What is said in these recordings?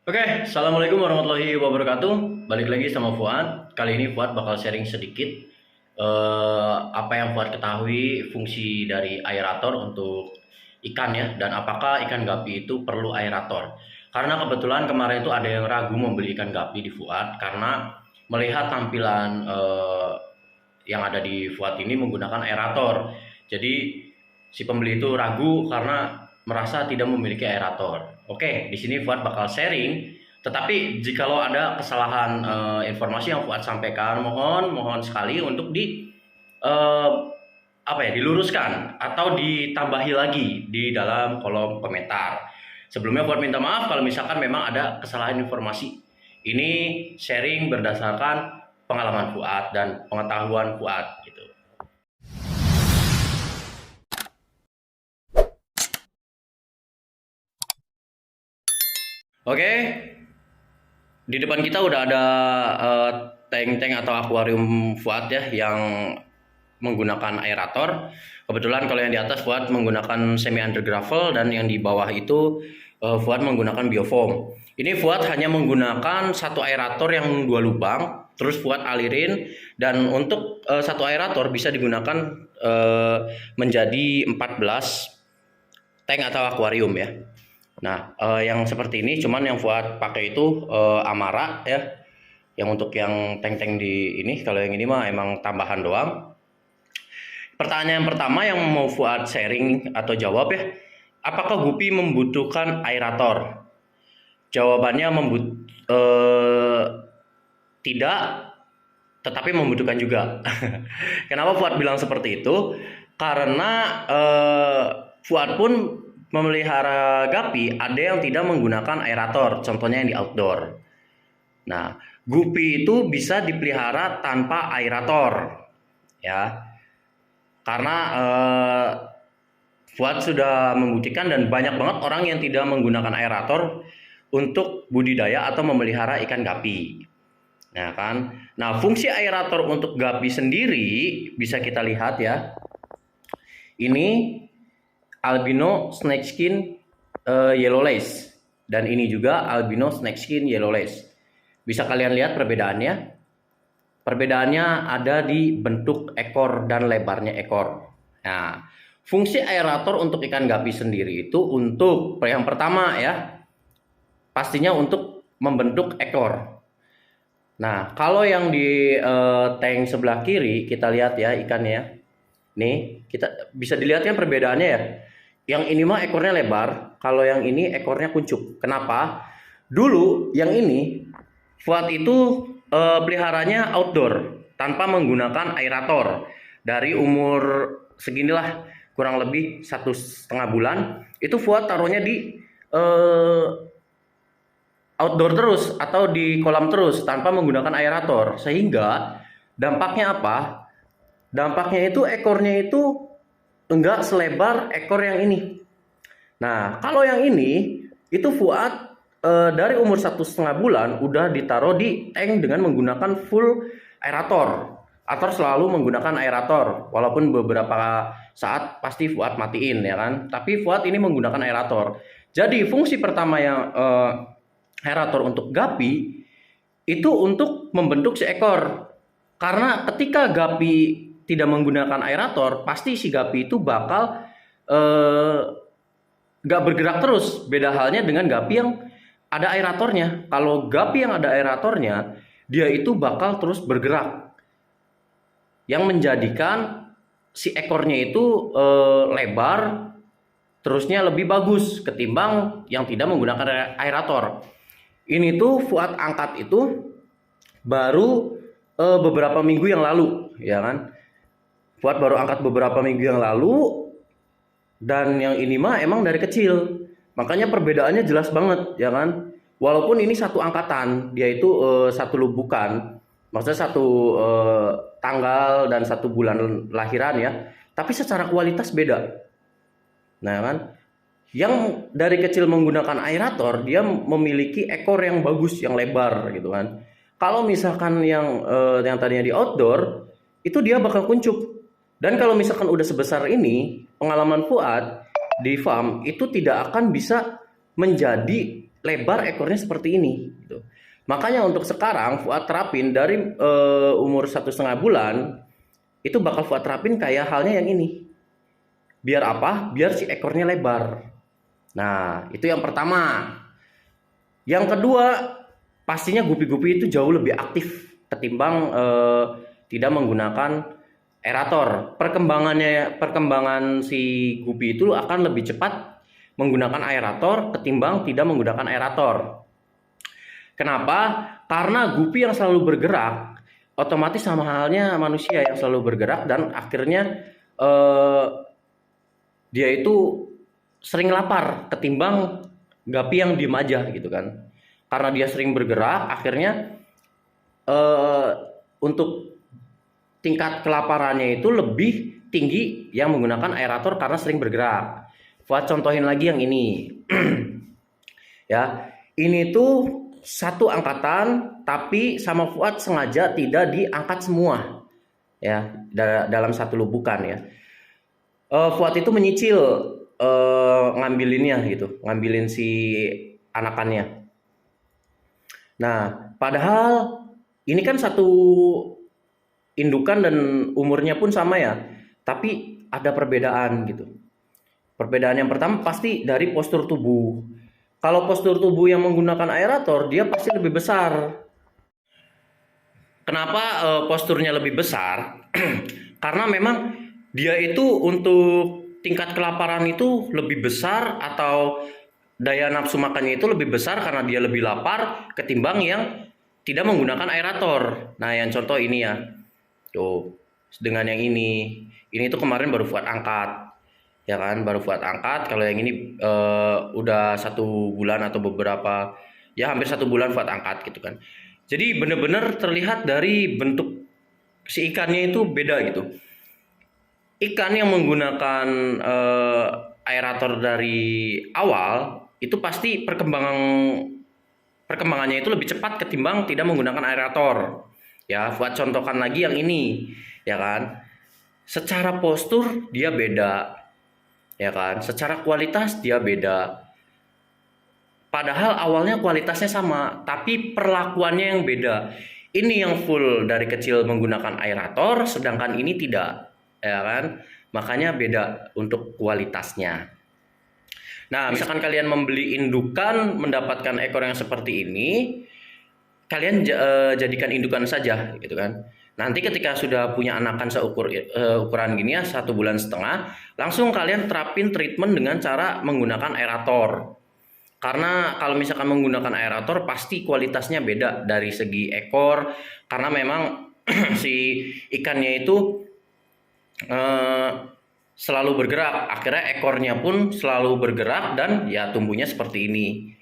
Oke, assalamualaikum warahmatullahi wabarakatuh. Balik lagi sama Fuad. Kali ini Fuad bakal sharing sedikit apa yang Fuad ketahui fungsi dari aerator untuk ikan ya, dan apakah ikan gapi itu perlu aerator. Karena kebetulan kemarin itu ada yang ragu membeli ikan gapi di Fuad karena melihat tampilan yang ada di Fuad ini menggunakan aerator. Jadi si pembeli itu ragu karena merasa tidak memiliki aerator. Oke, di sini Fuad bakal sharing. Tetapi jikalau ada kesalahan informasi yang Fuad sampaikan, mohon sekali untuk eh, diluruskan atau ditambahi lagi di dalam kolom komentar. Sebelumnya Fuad minta maaf kalau misalkan memang ada kesalahan informasi. Ini sharing berdasarkan pengalaman Fuad dan pengetahuan Fuad gitu. Oke, di depan kita udah ada tank-tank atau akuarium Fuad ya yang menggunakan aerator. Kebetulan kalau yang di atas Fuad menggunakan semi undergravel dan yang di bawah itu Fuad menggunakan biofoam. Ini Fuad hanya menggunakan satu aerator yang 2 lubang, terus Fuad alirin, dan untuk satu aerator bisa digunakan menjadi 14 tank atau akuarium ya. Nah, yang seperti ini cuman yang Fuad pakai itu Amara ya. Yang untuk yang tank-tank di ini, kalau yang ini mah emang tambahan doang. Pertanyaan pertama yang mau Fuad sharing atau jawab ya, apakah Gupi membutuhkan aerator? Jawabannya tidak, tetapi membutuhkan juga. Kenapa Fuad bilang seperti itu? Karena Fuad pun memelihara gapi ada yang tidak menggunakan aerator, contohnya yang di outdoor. Nah, gupi itu bisa dipelihara tanpa aerator, ya, karena Fuad sudah membuktikan dan banyak banget orang yang tidak menggunakan aerator untuk budidaya atau memelihara ikan gapi. Nah kan, nah fungsi aerator untuk gapi sendiri bisa kita lihat ya. Ini albino snakeskin yellow lace, dan ini juga albino snakeskin yellow lace. Bisa kalian lihat perbedaannya. Perbedaannya ada di bentuk ekor dan lebarnya ekor. Nah, fungsi aerator untuk ikan gapi sendiri itu untuk yang pertama ya, pastinya untuk membentuk ekor. Nah, kalau yang di tank sebelah kiri kita lihat ya ikannya. Nih, kita bisa dilihat kan perbedaannya ya. Yang ini mah ekornya lebar, kalau yang ini ekornya kuncup. Kenapa? Dulu yang ini Fuad itu peliharanya outdoor tanpa menggunakan aerator. Dari umur seginilah, kurang lebih 1,5 bulan, itu Fuad taruhnya di outdoor terus atau di kolam terus tanpa menggunakan aerator. Sehingga dampaknya apa? Dampaknya itu ekornya itu enggak selebar ekor yang ini. Nah, kalau yang ini itu Fuad dari umur 1,5 bulan udah ditaruh di tank dengan menggunakan full aerator atau selalu menggunakan aerator. Walaupun beberapa saat pasti Fuad matiin ya kan. Tapi Fuad ini menggunakan aerator. Jadi fungsi pertama yang aerator untuk gapi itu untuk membentuk si ekor. Karena ketika gapi tidak menggunakan aerator, pasti si gapi itu bakal nggak bergerak terus. Beda halnya dengan gapi yang ada aeratornya. Kalau gapi yang ada aeratornya, dia itu bakal terus bergerak, yang menjadikan si ekornya itu lebar, terusnya lebih bagus ketimbang yang tidak menggunakan aerator. Ini tuh Fuad angkat itu baru beberapa minggu yang lalu, ya kan? Fuad baru angkat beberapa minggu yang lalu, dan yang ini mah emang dari kecil. Makanya perbedaannya jelas banget, ya kan? Walaupun ini satu angkatan, dia itu satu lubukan, maksudnya satu tanggal dan 1 bulan lahiran ya. Tapi secara kualitas beda. Nah kan, yang dari kecil menggunakan aerator, dia memiliki ekor yang bagus, yang lebar gitu kan. Kalau misalkan yang tadinya di outdoor, itu dia bakal kuncup. Dan kalau misalkan udah sebesar ini, pengalaman Fuad di farm itu tidak akan bisa menjadi lebar ekornya seperti ini gitu. Makanya untuk sekarang Fuad terapin dari umur 1,5 bulan itu bakal Fuad terapin kayak halnya yang ini. Biar apa? Biar si ekornya lebar. Nah, itu yang pertama. Yang kedua, pastinya gupi-gupi itu jauh lebih aktif ketimbang tidak menggunakan aerator. Perkembangan si gupi itu akan lebih cepat menggunakan aerator ketimbang tidak menggunakan aerator. Kenapa? Karena gupi yang selalu bergerak otomatis sama halnya manusia yang selalu bergerak dan akhirnya dia itu sering lapar ketimbang gapi yang diem aja gitu kan. Karena dia sering bergerak, akhirnya untuk tingkat kelaparannya itu lebih tinggi yang menggunakan aerator karena sering bergerak. Fuad contohin lagi yang ini. Ya, ini tuh satu angkatan tapi sama Fuad sengaja tidak diangkat semua. Ya, dalam satu lubukan ya. Fuad itu menyicil ngambilinnya gitu, ngambilin si anakannya. Nah, padahal ini kan satu indukan dan umurnya pun sama ya, tapi ada perbedaan gitu. Perbedaan yang pertama pasti dari postur tubuh. Kalau postur tubuh yang menggunakan aerator, dia pasti lebih besar. Kenapa posturnya lebih besar? Karena memang dia itu untuk tingkat kelaparan itu lebih besar atau daya nafsu makannya itu lebih besar karena dia lebih lapar ketimbang yang tidak menggunakan aerator. Nah, yang contoh ini ya. Tuh, dengan yang ini. Ini tuh kemarin baru Fuad angkat. Ya kan, baru Fuad angkat. Kalau yang ini udah 1 bulan atau beberapa, ya hampir 1 bulan Fuad angkat gitu kan. Jadi bener-bener terlihat dari bentuk si ikannya itu beda gitu. Ikan yang menggunakan aerator dari awal itu pasti perkembangannya itu lebih cepat ketimbang tidak menggunakan aerator. Ya, Fuad contohkan lagi yang ini, ya kan. Secara postur dia beda, ya kan. Secara kualitas dia beda. Padahal awalnya kualitasnya sama, tapi perlakuannya yang beda. Ini yang full dari kecil menggunakan aerator, sedangkan ini tidak, ya kan. Makanya beda untuk kualitasnya. Nah, misalkan kalian membeli indukan mendapatkan ekor yang seperti ini, kalian jadikan indukan saja gitu kan. Nanti ketika sudah punya anakan ukuran gini ya, 1,5 bulan, langsung kalian terapin treatment dengan cara menggunakan aerator. Karena kalau misalkan menggunakan aerator pasti kualitasnya beda dari segi ekor, karena memang si ikannya itu selalu bergerak, akhirnya ekornya pun selalu bergerak dan ya tumbuhnya seperti ini.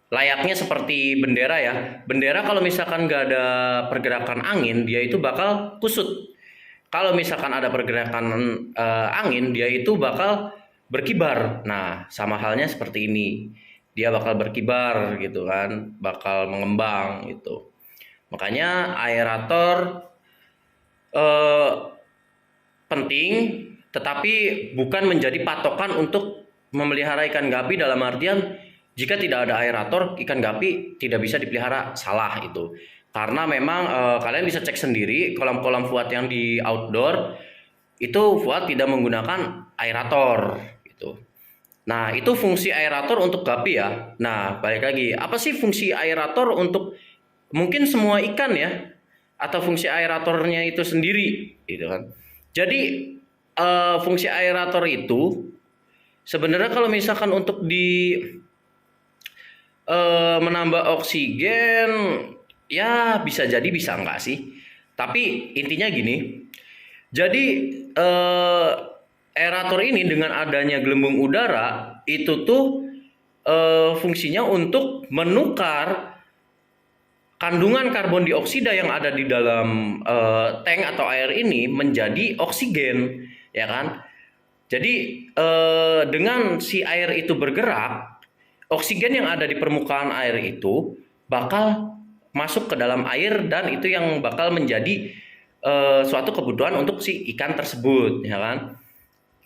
Layaknya seperti bendera ya. Bendera kalau misalkan nggak ada pergerakan angin, dia itu bakal kusut. Kalau misalkan ada pergerakan angin, dia itu bakal berkibar. Nah, sama halnya seperti ini. Dia bakal berkibar gitu kan, bakal mengembang gitu. Makanya aerator penting, tetapi bukan menjadi patokan untuk memelihara ikan gapi dalam artian jika tidak ada aerator, ikan gapi tidak bisa dipelihara. Salah itu. Karena memang kalian bisa cek sendiri kolam-kolam Fuad yang di outdoor itu Fuad tidak menggunakan aerator gitu. Nah, itu fungsi aerator untuk gapi ya. Nah, balik lagi, apa sih fungsi aerator untuk mungkin semua ikan ya? Atau fungsi aeratornya itu sendiri gitu kan. Jadi fungsi aerator itu sebenarnya kalau misalkan untuk di menambah oksigen ya bisa jadi bisa enggak sih. Tapi intinya gini. Jadi aerator ini dengan adanya gelembung udara itu tuh fungsinya untuk menukar kandungan karbon dioksida yang ada di dalam tank atau air ini menjadi oksigen, ya kan? Jadi dengan si air itu bergerak, oksigen yang ada di permukaan air itu bakal masuk ke dalam air dan itu yang bakal menjadi suatu kebutuhan untuk si ikan tersebut, ya kan?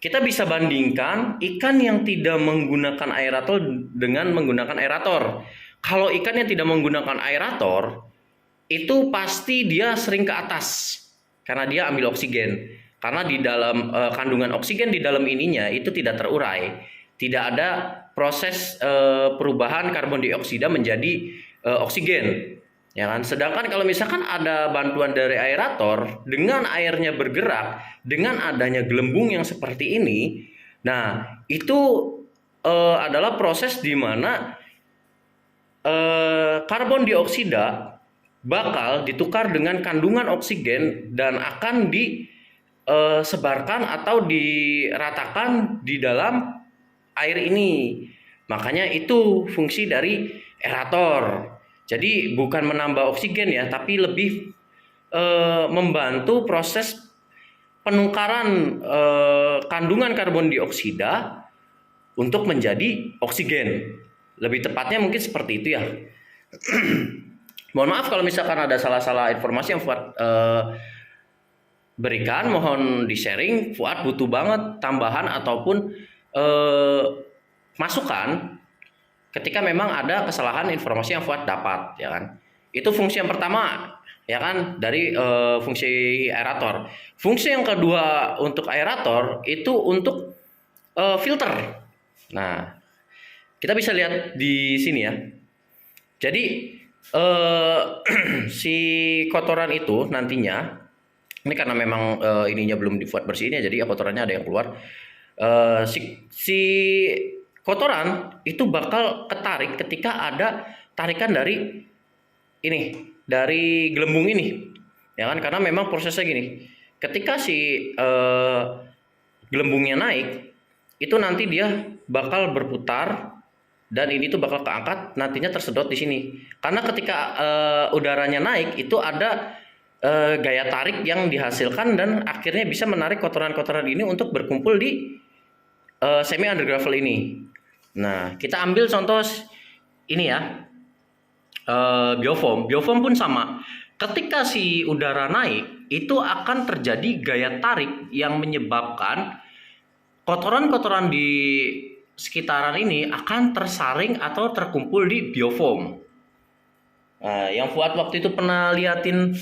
kita bisa bandingkan ikan yang tidak menggunakan aerator dengan menggunakan aerator. Kalau ikan yang tidak menggunakan aerator, itu pasti dia sering ke atas karena dia ambil oksigen. Karena di dalam kandungan oksigen di dalam ininya itu tidak terurai, tidak ada proses perubahan karbon dioksida menjadi oksigen. Ya kan? Sedangkan kalau misalkan ada bantuan dari aerator dengan airnya bergerak dengan adanya gelembung yang seperti ini, nah itu adalah proses di mana karbon dioksida bakal ditukar dengan kandungan oksigen dan akan disebarkan atau diratakan di dalam air ini. Makanya itu fungsi dari aerator. Jadi bukan menambah oksigen ya, tapi lebih membantu proses penukaran kandungan karbon dioksida untuk menjadi oksigen. Lebih tepatnya mungkin seperti itu ya. Mohon maaf kalau misalkan ada salah-salah informasi yang Fuad berikan, mohon di-sharing. Fuad butuh banget tambahan ataupun masukan ketika memang ada kesalahan informasi yang Fuad dapat, ya kan. Itu fungsi yang pertama, ya kan, dari fungsi aerator. Fungsi yang kedua untuk aerator itu untuk filter. Nah, kita bisa lihat di sini ya. Jadi si kotoran itu nantinya, ini karena memang ininya belum dibuat bersih ini, jadi kotorannya ada yang keluar. Si kotoran itu bakal ketarik ketika ada tarikan dari ini, dari gelembung ini, ya kan? Karena memang prosesnya gini, ketika si gelembungnya naik, itu nanti dia bakal berputar. Dan ini tuh bakal keangkat, nantinya tersedot di sini. Karena ketika udaranya naik, itu ada gaya tarik yang dihasilkan dan akhirnya bisa menarik kotoran-kotoran ini untuk berkumpul di semi undergravel ini. Nah, kita ambil contoh ini ya, biofoam. Biofoam pun sama. Ketika si udara naik, itu akan terjadi gaya tarik yang menyebabkan kotoran-kotoran di sekitaran ini akan tersaring atau terkumpul di biofoam. Nah, yang Fuad waktu itu pernah liatin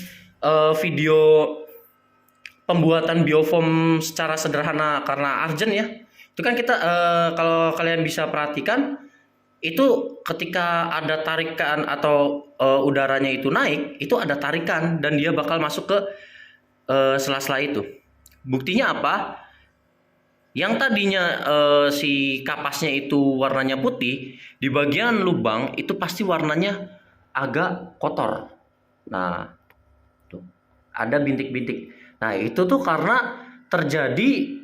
video pembuatan biofoam secara sederhana karena Arjen ya. Itu kan kita kalau kalian bisa perhatikan itu ketika ada tarikan atau udaranya itu naik, itu ada tarikan dan dia bakal masuk ke sela-sela itu. Buktinya apa? Yang tadinya si kapasnya itu warnanya putih, di bagian lubang itu pasti warnanya agak kotor. Nah, tuh ada bintik-bintik. Nah, itu tuh karena terjadi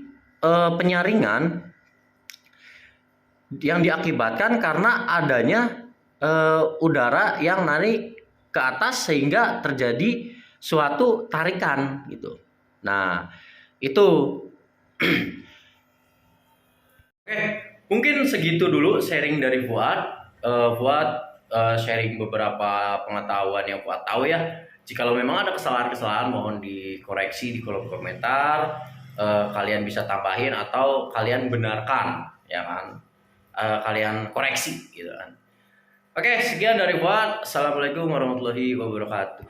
penyaringan yang diakibatkan karena adanya udara yang naik ke atas sehingga terjadi suatu tarikan gitu. Nah, itu Oke, mungkin segitu dulu sharing dari Fuad. Fuad sharing beberapa pengetahuan yang Fuad tahu ya. Jikalau memang ada kesalahan-kesalahan, mohon dikoreksi di kolom komentar. Kalian bisa tambahin atau kalian benarkan, ya kan? Kalian koreksi, gitu kan? Oke, sekian dari Fuad. Assalamualaikum warahmatullahi wabarakatuh.